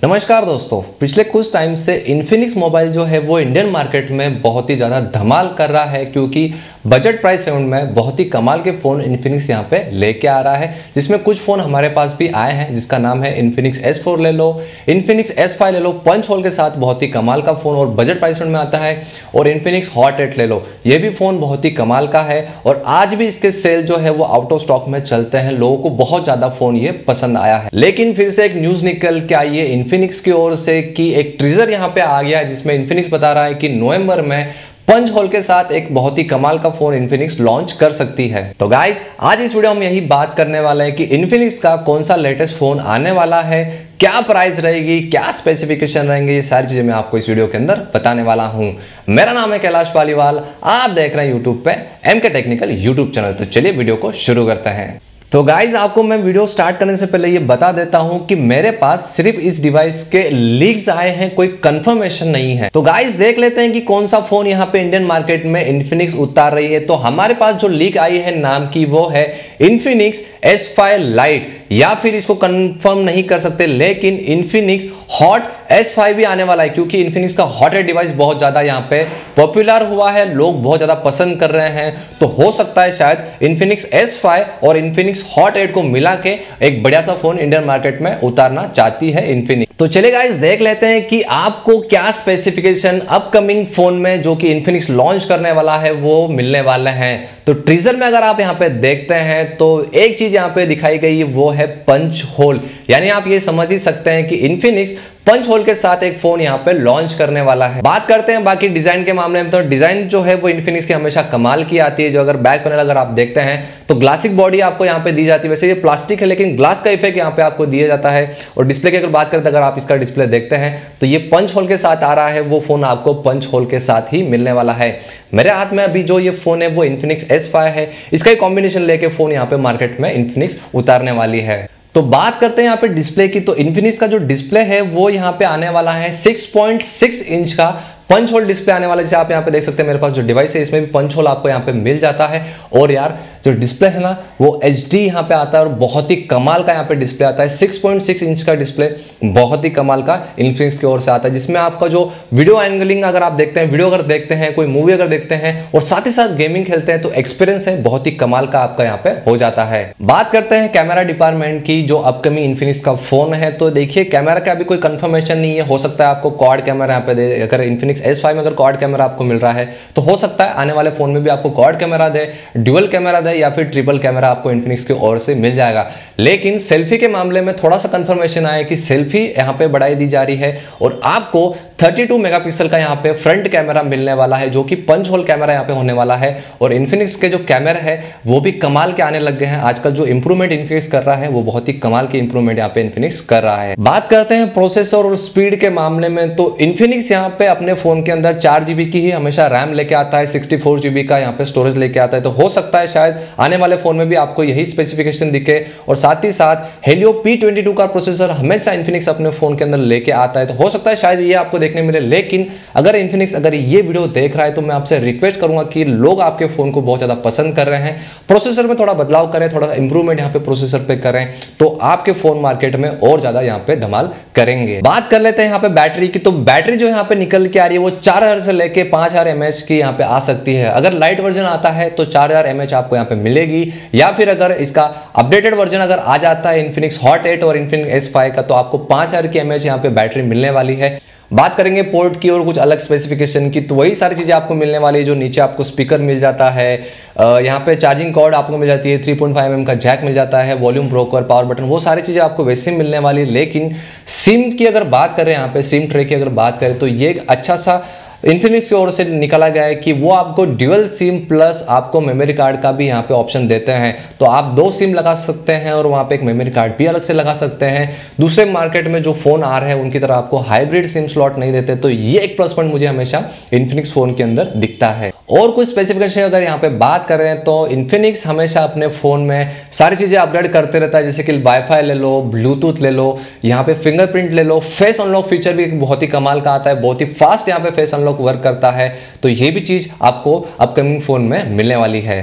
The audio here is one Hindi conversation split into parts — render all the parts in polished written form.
नमस्कार दोस्तों, पिछले कुछ टाइम से इन्फिनिक्स मोबाइल जो है वो इंडियन मार्केट में बहुत ही ज़्यादा धमाल कर रहा है, क्योंकि बजट प्राइस रेंज में बहुत ही कमाल के फ़ोन इन्फिनिक्स यहाँ पे लेके आ रहा है। जिसमें कुछ फ़ोन हमारे पास भी आए हैं, जिसका नाम है इन्फिनिक्स S4 ले लो, इन्फिनिक्स S5 ले लो, पंच होल के साथ बहुत ही कमाल का फ़ोन और बजट प्राइस रेंज में आता है। और इन्फिनिक्स हॉट 8 ले लो, ये भी फ़ोन बहुत ही कमाल का है और आज भी इसके सेल जो है वो आउट ऑफ स्टॉक में चलते हैं। लोगों को बहुत ज़्यादा फ़ोन ये पसंद आया है। लेकिन फिर से एक न्यूज़ निकल के आई है इन्फिनिक्स की ओर से कि एक ट्रीजर यहाँ पे आ गया है, जिसमें इन्फिनिक्स बता रहा है कि नवंबर में पंच होल के साथ एक बहुत ही कमाल का फोन इन्फिनिक्स लॉन्च कर सकती है। तो गाइज, आज इस वीडियो में यही बात करने वाला है कि इन्फिनिक्स का कौन सा लेटेस्ट फोन आने वाला है, क्या प्राइस रहेगी, क्या स्पेसिफिकेशन रहेंगे, ये सारी चीजें मैं आपको इस वीडियो के अंदर बताने वाला हूं। मेरा नाम है कैलाश पालीवाल, आप देख रहे हैं यूट्यूब पे MK टेक्निकल यूट्यूब चैनल। तो चलिए वीडियो को शुरू करते हैं। तो गाइज, आपको मैं वीडियो स्टार्ट करने से पहले ये बता देता हूं कि मेरे पास सिर्फ इस डिवाइस के लीक्स आए हैं, कोई कंफर्मेशन नहीं है। तो गाइज, देख लेते हैं कि कौन सा फोन यहाँ पे इंडियन मार्केट में इन्फिनिक्स उतार रही है। तो हमारे पास जो लीक आई है नाम की, वो है इन्फिनिक्स S5 लाइट, या फिर इसको कंफर्म नहीं कर सकते, लेकिन इन्फिनिक्स हॉट S5 भी आने वाला है, क्योंकि इन्फिनिक्स का हॉट 8 डिवाइस बहुत ज्यादा यहाँ पे पॉपुलर हुआ है, लोग बहुत ज्यादा पसंद कर रहे हैं। तो हो सकता है शायद इन्फिनिक्स S5 और इन्फिनिक्स हॉट 8 को मिला के एक बढ़िया सा फोन इंडियन मार्केट में उतारना चाहती है इन्फिनिक्स। तो चलिए गाइस, देख लेते हैं कि आपको क्या स्पेसिफिकेशन अपकमिंग फोन में जो कि इन्फिनिक्स लॉन्च करने वाला है वो मिलने वाले हैं। तो ट्रीजर में अगर आप यहाँ पे देखते हैं तो एक चीज यहाँ पे दिखाई गई, वो है पंच होल। यानी आप ये समझ ही सकते हैं कि इन्फिनिक्स पंच होल के साथ एक फोन यहाँ पे लॉन्च करने वाला है। बात करते हैं बाकी डिजाइन के मामले में, तो डिजाइन जो है वो इन्फिनिक्स की हमेशा कमाल की आती है। जो अगर बैक पैनल अगर आप देखते हैं तो ग्लासिक बॉडी आपको यहाँ पे दी जाती है। वैसे ये प्लास्टिक है, लेकिन ग्लास का इफेक्ट यहाँ पे आपको दिया जाता है। और डिस्प्ले की अगर बात करते हैं, अगर आप इसका डिस्प्ले देखते हैं तो ये पंच होल के साथ आ रहा है, वो फोन आपको पंच होल के साथ ही मिलने वाला है। मेरे हाथ में अभी जो ये फोन है वो इन्फिनिक्स S5 है, इसका ही कॉम्बिनेशन लेके फोन यहाँ पे मार्केट में इन्फिनिक्स उतारने वाली है। तो बात करते हैं यहाँ पे डिस्प्ले की, तो इन्फिनिक्स का जो डिस्प्ले है वो यहाँ पे आने वाला है 6.6 इंच का पंच होल डिस्प्ले आने वाला है। जैसे आप यहाँ पे देख सकते हैं, मेरे पास जो डिवाइस है इसमें भी पंच होल आपको यहाँ पे मिल जाता है। और यार, जो डिस्प्ले है ना वो HD यहाँ पे आता है और बहुत ही कमाल का यहाँ पे डिस्प्ले आता है। 6.6 इंच का डिस्प्ले बहुत ही कमाल का इन्फिनिक्स की ओर से आता है, जिसमें आपका जो वीडियो एंगलिंग अगर आप देखते हैं, वीडियो अगर देखते हैं, कोई मूवी अगर देखते हैं और साथ ही साथ गेमिंग खेलते हैं, तो एक्सपीरियंस है बहुत ही कमाल का आपका यहाँ पे हो जाता है। बात करते हैं कैमरा डिपार्टमेंट की, जो अपकमिंग इन्फिनिक्स का फोन है। तो देखिए, कैमरा का अभी कोई कंफर्मेशन नहीं है। हो सकता है आपको क्वाड कैमरा यहाँ पे दे, अगर इन्फिनिक्स S5 में अगर क्वाड कैमरा आपको मिल रहा है तो हो सकता है आने वाले फोन में भी आपको क्वाड कैमरा दे, ड्यूअल कैमरा दे, या फिर ट्रिपल कैमरा आपको इन्फिनिक्स की ओर से मिल जाएगा। लेकिन सेल्फी के मामले में थोड़ा सा कंफर्मेशन आया कि सेल्फी यहां पे बढ़ाई दी जा रही है और आपको 32 मेगापिक्सल का यहां पे फ्रंट कैमरा मिलने वाला है, जो कि पंच होल कैमरा यहां पे होने वाला है। और इन्फिनिक्स के जो कैमरा है वो भी कमाल के आने लग गए हैं। आजकल जो इंप्रूवमेंट इन्फिनिक्स कर रहा है वो बहुत ही कमाल की इंप्रूवमेंट यहां पे इन्फिनिक्स कर रहा है। बात करते हैं प्रोसेसर और स्पीड के मामले में, तो इन्फिनिक्स यहां पे अपने फोन के अंदर 4GB की ही हमेशा रैम लेके आता है, 64GB का यहाँ पे स्टोरेज लेके आता है। तो हो सकता है शायद आने वाले फोन में भी आपको यही स्पेसिफिकेशन दिखे। और साथ ही साथ Helio P22 का प्रोसेसर हमेशा इन्फिनिक्स अपने फोन के अंदर लेके आता है, तो हो सकता है शायद ये आपको देखने मिले। लेकिन अगर इन्फिनिक्स अगर ये वीडियो देख रहा है तो मैं आपसे रिक्वेस्ट करूंगा कि लोग आपके फोन को बहुत ज्यादा पसंद कर रहे हैं, प्रोसेसर में थोड़ा बदलाव करें, थोड़ा इंप्रूवमेंट यहाँ पे प्रोसेसर पे करें, तो आपके फोन मार्केट में और ज्यादा यहाँ पे धमाल करेंगे। बात कर लेते हैं यहाँ पे बैटरी की, तो बैटरी जो यहाँ पे निकल के आ रही है वो 4000 से लेके 5000 mAh की यहाँ पे आ सकती है। अगर लाइट वर्जन आता है तो 4000 mAh आपको यहाँ पे मिलेगी, या फिर अगर इसका अपडेटेड वर्जन अगर आ जाता है इन्फिनिक्स हॉट 8 और इन्फिनिक्स S5 का, तो आपको 5000 की mAh यहाँ पे बैटरी मिलने वाली है। बात करेंगे पोर्ट की और कुछ अलग स्पेसिफिकेशन की, तो वही सारी चीजें आपको मिलने वाली है। जो नीचे आपको स्पीकर मिल जाता है, यहाँ पे चार्जिंग कॉर्ड आपको मिल जाती है, 3.5mm का जैक मिल जाता है, वॉल्यूम ब्रोकर, पावर बटन, वो सारी चीजें आपको वैसे ही मिलने वाली है। लेकिन सिम की अगर बात करें, यहाँ पे सिम ट्रे की अगर बात करें, तो ये एक अच्छा सा इन्फिनिक्स की ओर से निकाला गया है कि वो आपको ड्यूअल सिम प्लस आपको मेमोरी कार्ड का भी यहाँ पे ऑप्शन देते हैं। तो आप 2 सिम लगा सकते हैं और वहाँ पे एक मेमोरी कार्ड भी अलग से लगा सकते हैं। दूसरे मार्केट में जो फोन आ रहे हैं उनकी तरह आपको हाइब्रिड सिम स्लॉट नहीं देते, तो ये एक प्लस पॉइंट मुझे हमेशा इन्फिनिक्स फोन के अंदर दिखता है। और कुछ स्पेसिफिकेशन अगर यहाँ पे बात करें तो इन्फिनिक्स हमेशा अपने फोन में सारी चीजें अपडेट करते रहता है, जैसे कि वाईफाई ले लो, ब्लूटूथ ले लो, यहाँ पे फिंगरप्रिंट ले लो, फेस अनलॉक फीचर भी बहुत ही कमाल का आता है, बहुत ही फास्ट यहाँ पे फेस अनलॉक वर्क करता है। तो ये भी चीज आपको अपकमिंग फोन में मिलने वाली है।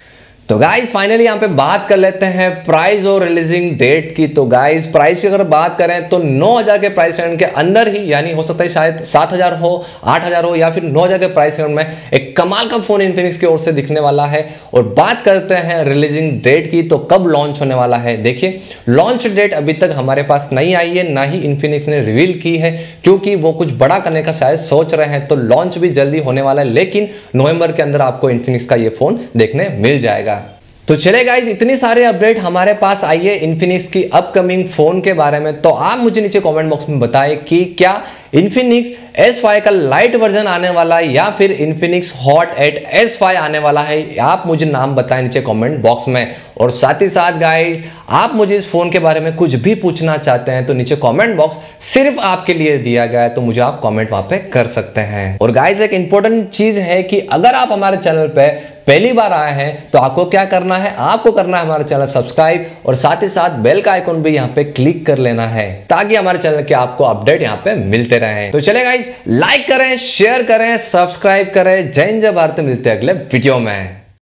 तो गाइस फाइनली यहाँ पे बात कर लेते हैं प्राइस और रिलीजिंग डेट की। तो गाइस प्राइस की अगर बात करें तो 9000 के प्राइस रेंज के अंदर ही, यानी हो सकता है शायद 7000 हो, 8000 हो या फिर 9000 के प्राइस रेंज में एक कमाल का फोन इन्फिनिक्स की ओर से दिखने वाला है। और बात करते हैं रिलीजिंग डेट की, तो कब लॉन्च होने वाला है। देखिए लॉन्च डेट अभी तक हमारे पास नहीं आई है, ना ही इन्फिनिक्स ने रिवील की है, क्योंकि वो कुछ बड़ा करने का शायद सोच रहे हैं। तो लॉन्च भी जल्दी होने वाला है, लेकिन नवंबर के अंदर आपको इन्फिनिक्स का ये फोन देखने मिल जाएगा। तो चले गाइस, इतनी सारे अपडेट हमारे पास आई है इन्फिनिक्स की अपकमिंग फोन के बारे में। तो आप मुझे नीचे कमेंट बॉक्स में बताएं कि क्या इन्फिनिक्स S5 का लाइट वर्जन आने वाला है या फिर इन्फिनिक्स हॉट 8 S5 आने वाला है। आप मुझे नाम बताएं नीचे कमेंट बॉक्स में। और साथ ही साथ गाइस, आप मुझे इस फोन के बारे में कुछ भी पूछना चाहते हैं तो नीचे कमेंट बॉक्स सिर्फ आपके लिए दिया गया है, तो मुझे आप कमेंट वहां पे कर सकते हैं। और गाइस एक इंपॉर्टेंट चीज है कि अगर आप हमारे चैनल पे पहली बार आए हैं तो आपको क्या करना है, आपको करना है हमारा चैनल सब्सक्राइब और साथ ही साथ बेल का आइकॉन भी यहाँ पे क्लिक कर लेना है, ताकि हमारे चैनल के आपको अपडेट यहाँ पे मिलते रहे। तो चले गाइस, लाइक करें, शेयर करें, सब्सक्राइब करें। जय हिंद, जय भारत। मिलते हैं अगले वीडियो में।